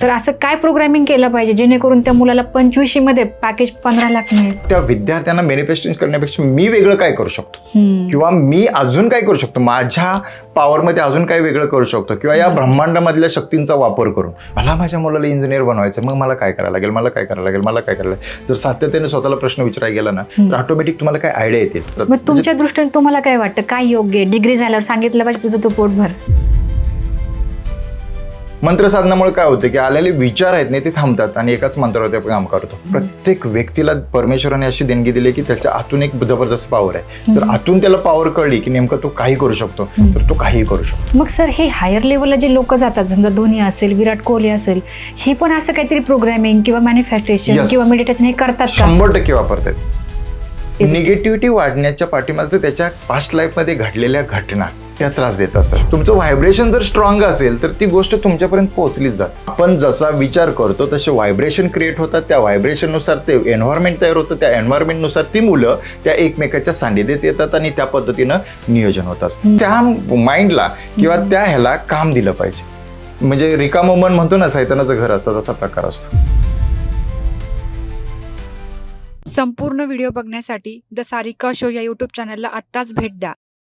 तर असं काय प्रोग्रामिंग केलं पाहिजे जेणेकरून त्या मुलाला 25 मध्ये पॅकेज 15 लाख मिळेल? त्या विद्यार्थ्यांना मॅनिफेस्टेशन करण्यापेक्षा मी वेगळं काय करू शकतो किंवा मी अजून काय करू शकतो, माझ्या पॉवरमध्ये अजून काय वेगळं करू शकतो किंवा या ब्रह्मांडामधल्या शक्तींचा वापर करून मला माझ्या मुलाला इंजिनियर बनवायचं, मग मला काय करायला लागेल, मला काय करायला लागेल, मला काय करायला लागेल. जर सातत्याने स्वतःला प्रश्न विचारायला गेला ना तर ऑटोमॅटिक तुम्हाला काय आयडिया येतील. मग तुमच्या दृष्टीने तुम्हाला काय वाटतं, काय योग्य आहे? डिग्री झाल्यावर सांगितलं पाहिजे तुझं तू पोटभर? मंत्र साधनामुळे काय होतं की आलेले विचार आहेत नाही ते थांबतात आणि एकाच मंत्रावर ते काम करतो. प्रत्येक व्यक्तीला परमेश्वराने अशी देणगी दिली की त्याच्या आतून एक जबरदस्त पॉवर आहे. जर आतून त्याला पॉवर कळली की नेमकं तो काही करू शकतो तर तो काही करू शकतो. मग सर, हे हायर लेवलला जे लोक जातात, समजा धोनी असेल, विराट कोहली असेल, हे पण असं काहीतरी प्रोग्रामिंग किंवा मॅन्युफॅक्चरिंग Yes. किंवा मेडिटेशन हे करतात का? 100% वापरतात. निगेटिव्हिटी वाढण्याच्या पाठीमागचं त्याच्या पास्ट लाईफमध्ये घडलेल्या घटना त्या त्रास देत असतात. तुमचं व्हायब्रेशन जर स्ट्रॉंग असेल तर ती गोष्ट तुमच्यापर्यंत पोहोचलीच जाते. आपण जसा विचार करतो तसे व्हायब्रेशन क्रिएट होतात. त्या व्हायब्रेशननुसार ते एन्व्हायरमेंट तयार होतं. त्या एन्व्हायरमेंटनुसार ती मुलं त्या एकमेकाच्या सान्निध्यात येतात आणि त्या पद्धतीनं नियोजन होत असतं. त्या माइंडला किंवा त्या ह्याला काम दिलं पाहिजे. म्हणजे रिकामं मन म्हणतो ना, सैतानाचं घर असतं, तसा प्रकार असतो. संपूर्ण व्हिडिओ बघण्यासाठी द सारिका शो या यूट्यूब चॅनलला आत्ताच भेट द्या